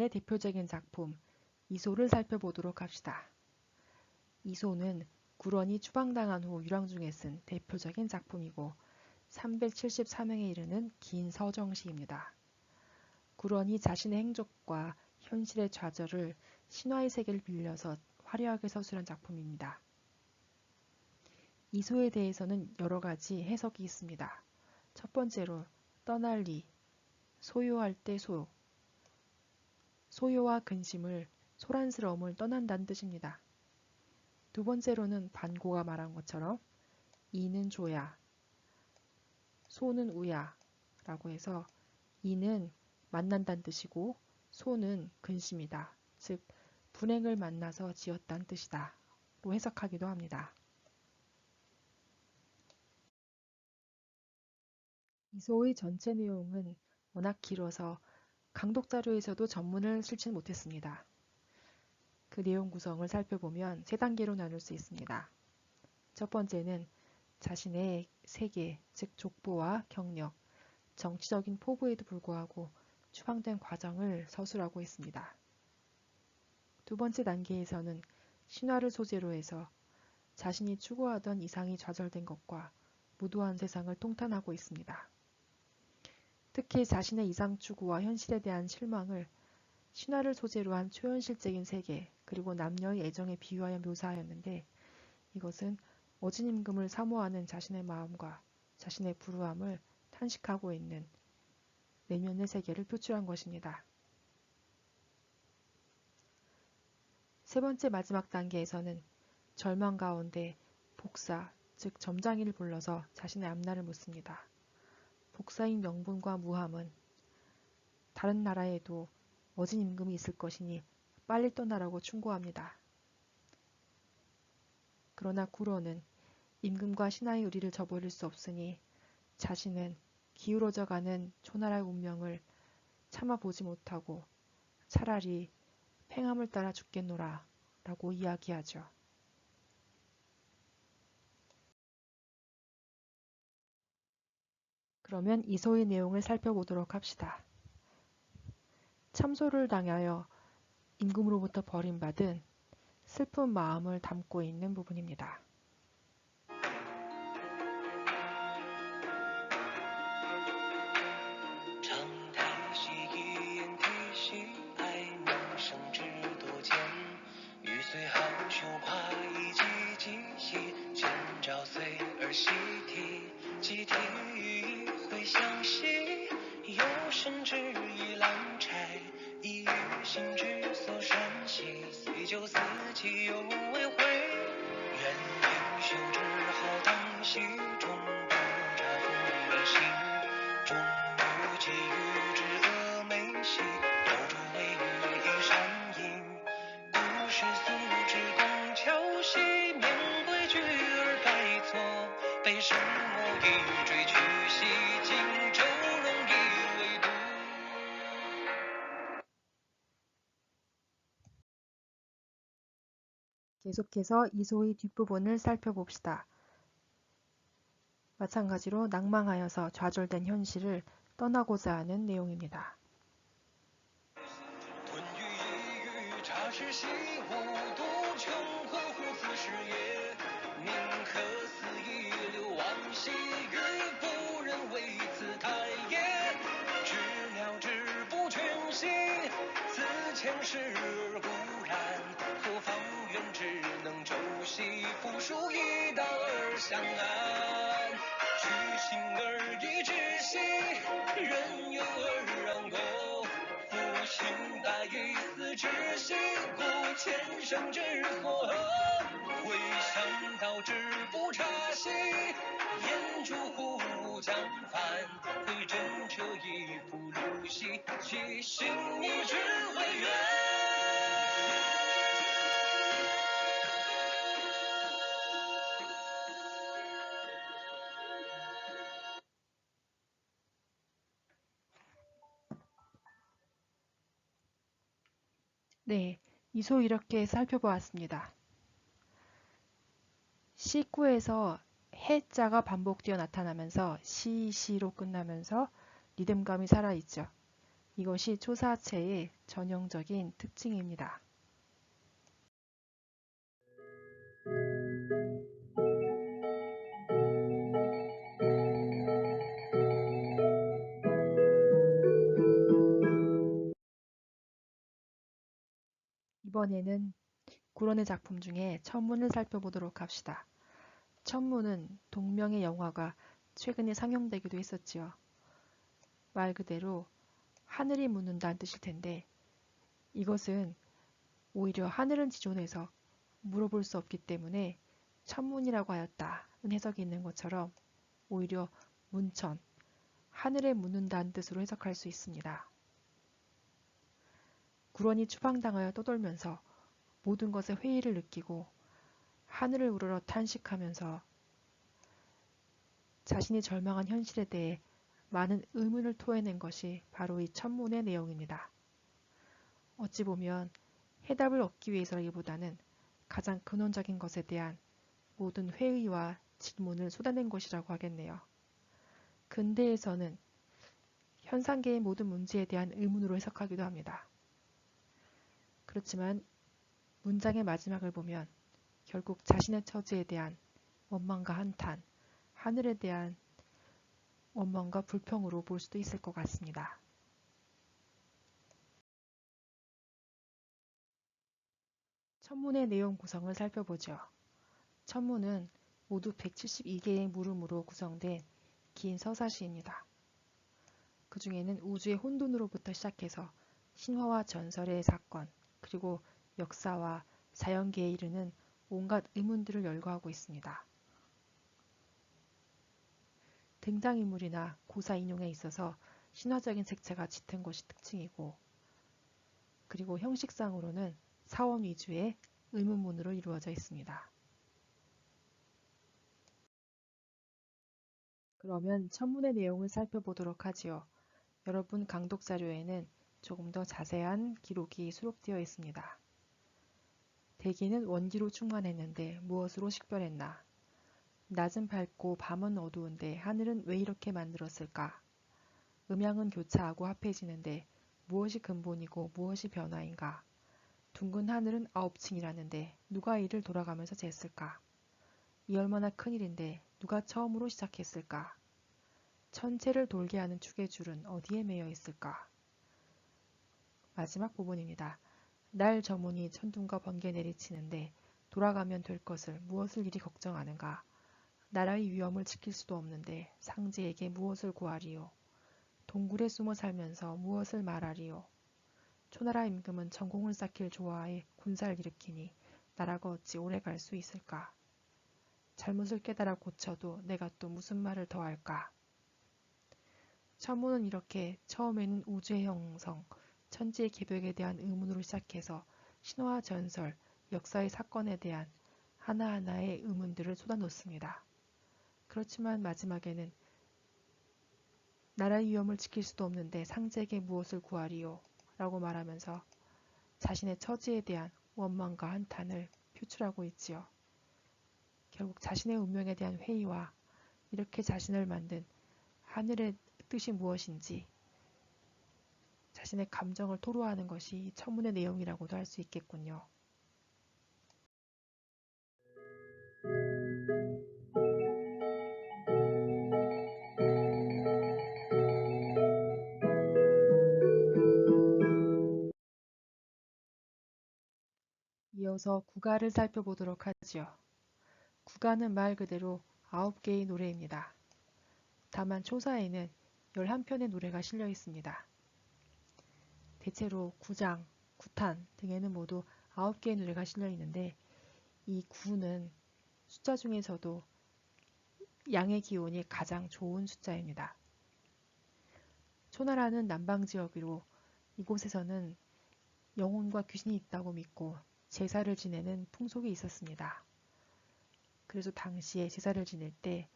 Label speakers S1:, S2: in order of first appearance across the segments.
S1: 부분의 대표적인 작품 이소를 살펴보도록 합시다. 이소는 구런이 추방당한 후 유랑 중에 쓴 대표적인 작품이고 373행에 이르는 긴 서정시입니다. 구런이 자신의 행적과 현실의 좌절을 신화의 세계를 빌려서 화려하게 서술한 작품입니다. 이소에 대해서는 여러 가지 해석이 있습니다. 첫 번째로 떠날리, 소요할 때 소, 소요와 근심을 소란스러움을 떠난다는 뜻입니다. 두 번째로는 반고가 말한 것처럼 이는 조야, 소는 우야 라고 해서 이는 만난다는 뜻이고 소는 근심이다. 즉 분행을 만나서 지었다는 뜻이다. 로 해석하기도 합니다. 이소의 전체 내용은 워낙 길어서 강독자료에서도 전문을 실지 못했습니다. 그 내용 구성을 살펴보면 세 단계로 나눌 수 있습니다. 첫 번째는 자신의 세계, 즉 족보와 경력, 정치적인 포부에도 불구하고 추방된 과정을 서술하고 있습니다. 두 번째 단계에서는 신화를 소재로 해서 자신이 추구하던 이상이 좌절된 것과 무도한 세상을 통탄하고 있습니다. 특히 자신의 이상 추구와 현실에 대한 실망을 신화를 소재로 한 초현실적인 세계 그리고 남녀의 애정에 비유하여 묘사하였는데 이것은 어진 임금을 사모하는 자신의 마음과 자신의 불우함을 탄식하고 있는 내면의 세계를 표출한 것입니다. 세 번째 마지막 단계에서는 절망 가운데 복사, 즉 점장이를 불러서 자신의 앞날을 묻습니다. 복사인 명분과 무함은 다른 나라에도 어진 임금이 있을 것이니 빨리 떠나라고 충고합니다. 그러나 구런은 임금과 신하의 의리를 저버릴 수 없으니 자신은 기울어져가는 초나라의 운명을 참아보지 못하고 차라리 팽함을 따라 죽겠노라 라고 이야기하죠. 그러면 이소의 내용을 살펴보도록 합시다. 참소를 당하여 임금으로부터 버림받은 슬픈 마음을 담고 있는 부분입니다. 계속해서 이소의 뒷부분을 살펴봅시다. 마찬가지로 낭망하여서 좌절된 현실을 떠나고자 하는 내용입니다. 네, 이소 이렇게 살펴보았습니다. 시9에서 해자가 반복되어 나타나면서 시로 끝나면서 리듬감이 살아있죠. 이것이 초사체의 전형적인 특징입니다. 이번에는 구런의 작품 중에 천문을 살펴보도록 합시다. 천문은 동명의 영화가 최근에 상영되기도 했었지요. 말 그대로 하늘이 묻는다는 뜻일 텐데 이것은 오히려 하늘은 지존해서 물어볼 수 없기 때문에 천문이라고 하였다는 해석이 있는 것처럼 오히려 문천, 하늘에 묻는다는 뜻으로 해석할 수 있습니다. 구런이 추방당하여 떠돌면서 모든 것에 회의를 느끼고 하늘을 우러러 탄식하면서 자신이 절망한 현실에 대해 많은 의문을 토해낸 것이 바로 이 천문의 내용입니다. 어찌 보면 해답을 얻기 위해서라기보다는 가장 근원적인 것에 대한 모든 회의와 질문을 쏟아낸 것이라고 하겠네요. 근대에서는 현상계의 모든 문제에 대한 의문으로 해석하기도 합니다. 그렇지만 문장의 마지막을 보면 결국 자신의 처지에 대한 원망과 한탄, 하늘에 대한 원망과 불평으로 볼 수도 있을 것 같습니다. 천문의 내용 구성을 살펴보죠. 천문은 모두 172개의 물음으로 구성된 긴 서사시입니다. 그 중에는 우주의 혼돈으로부터 시작해서 신화와 전설의 사건, 그리고 역사와 자연계에 이르는 온갖 의문들을 열거하고 있습니다. 등장인물이나 고사 인용에 있어서 신화적인 색채가 짙은 것이 특징이고, 그리고 형식상으로는 사원 위주의 의문문으로 이루어져 있습니다. 그러면 천문의 내용을 살펴보도록 하지요. 여러분 강독 자료에는 조금 더 자세한 기록이 수록되어 있습니다. 대기는 원기로 충만했는데 무엇으로 식별했나? 낮은 밝고 밤은 어두운데 하늘은 왜 이렇게 만들었을까? 음양은 교차하고 합해지는데 무엇이 근본이고 무엇이 변화인가? 둥근 하늘은 9층이라는데 누가 이를 돌아가면서 쟀을까? 이 얼마나 큰일인데 누가 처음으로 시작했을까? 천체를 돌게 하는 축의 줄은 어디에 매여 있을까? 마지막 부분입니다. 날 저문이 천둥과 번개 내리치는데 돌아가면 될 것을 무엇을 이리 걱정하는가? 나라의 위엄을 지킬 수도 없는데 상제에게 무엇을 구하리요? 동굴에 숨어 살면서 무엇을 말하리요? 초나라 임금은 전공을 쌓길 좋아해 군사를 일으키니 나라가 어찌 오래 갈 수 있을까? 잘못을 깨달아 고쳐도 내가 또 무슨 말을 더 할까? 천문은 이렇게 처음에는 우주의 형성, 천지의 개벽에 대한 의문으로 시작해서 신화와 전설, 역사의 사건에 대한 하나하나의 의문들을 쏟아놓습니다. 그렇지만 마지막에는 나라의 위엄을 지킬 수도 없는데 상제에게 무엇을 구하리요? 라고 말하면서 자신의 처지에 대한 원망과 한탄을 표출하고 있지요. 결국 자신의 운명에 대한 회의와 이렇게 자신을 만든 하늘의 뜻이 무엇인지 자신의 감정을 토로하는 것이 천문의 내용이라고도 할 수 있겠군요. 이어서 국가를 살펴보도록 하지요. 국가는 말 그대로 9개의 노래입니다. 다만 초사에는 11편의 노래가 실려 있습니다. 대체로 구장, 구탄 등에는 모두 9개의 노래가 실려 있는데 이 9는 숫자 중에서도 양의 기온이 가장 좋은 숫자입니다. 초나라는 남방지역이로 이곳에서는 영혼과 귀신이 있다고 믿고 제사를 지내는 풍속이 있었습니다. 그래서 당시에 제사를 지낼 때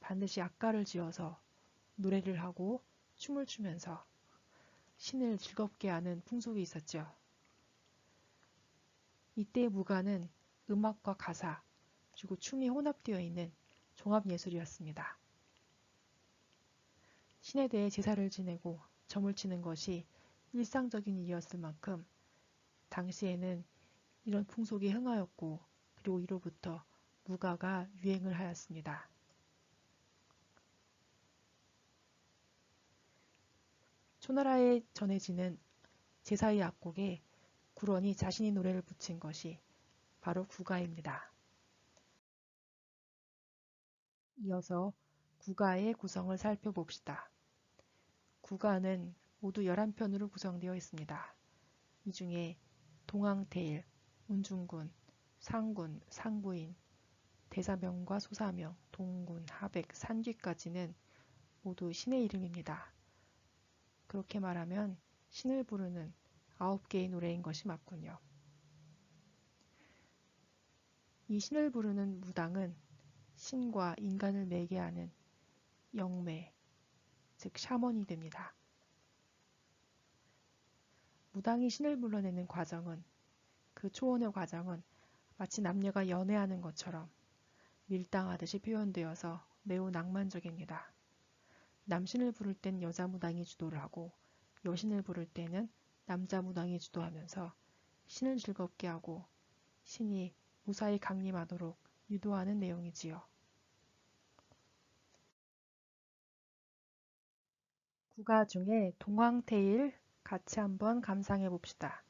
S1: 반드시 악가를 지어서 노래를 하고 춤을 추면서 신을 즐겁게 하는 풍속이 있었죠. 이때의 무가는 음악과 가사 그리고 춤이 혼합되어 있는 종합예술이었습니다. 신에 대해 제사를 지내고 점을 치는 것이 일상적인 일이었을 만큼 당시에는 이런 풍속이 흥하였고 그리고 이로부터 무가가 유행을 하였습니다. 초나라에 전해지는 제사의 악곡에 구런이 자신이 노래를 붙인 것이 바로 구가입니다. 이어서 구가의 구성을 살펴봅시다. 구가는 모두 11편으로 구성되어 있습니다. 이 중에 동황태일, 운중군, 상군, 상부인, 대사명과 소사명, 동군, 하백, 산귀까지는 모두 신의 이름입니다. 그렇게 말하면 신을 부르는 9개의 노래인 것이 맞군요. 이 신을 부르는 무당은 신과 인간을 매개하는 영매, 즉 샤먼이 됩니다. 무당이 신을 불러내는 과정은 그 초혼의 과정은 마치 남녀가 연애하는 것처럼 밀당하듯이 표현되어서 매우 낭만적입니다. 남신을 부를 땐 여자 무당이 주도를 하고 여신을 부를 때는 남자 무당이 주도하면서 신을 즐겁게 하고 신이 무사히 강림하도록 유도하는 내용이지요. 구가 중에 동황태일 같이 한번 감상해 봅시다.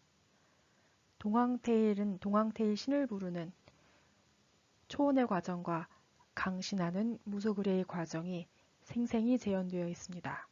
S1: 동황태일은 동황태일 신을 부르는 초혼의 과정과 강신하는 무소그레의 과정이 생생히 재현되어 있습니다.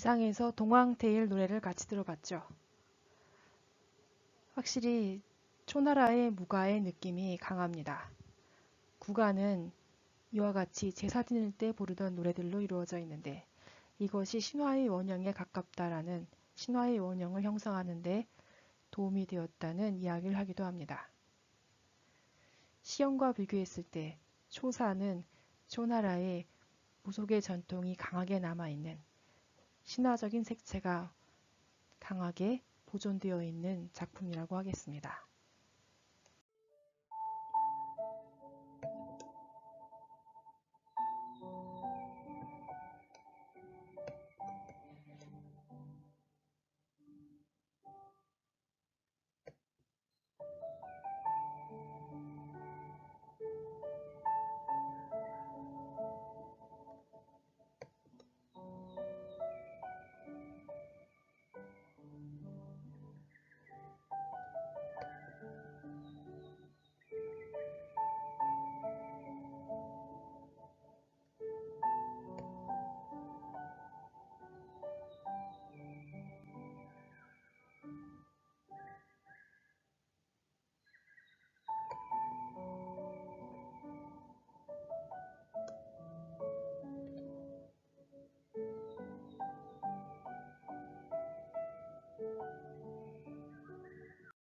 S1: 이상해서 동황태일 노래를 같이 들어봤죠. 확실히 초나라의 무가의 느낌이 강합니다. 구가는 이와 같이 제사 지낼 때 부르던 노래들로 이루어져 있는데 이것이 신화의 원형에 가깝다라는 신화의 원형을 형성하는 데 도움이 되었다는 이야기를 하기도 합니다. 시연과 비교했을 때 초사는 초나라의 무속의 전통이 강하게 남아있는 신화적인 색채가 강하게 보존되어 있는 작품이라고 하겠습니다.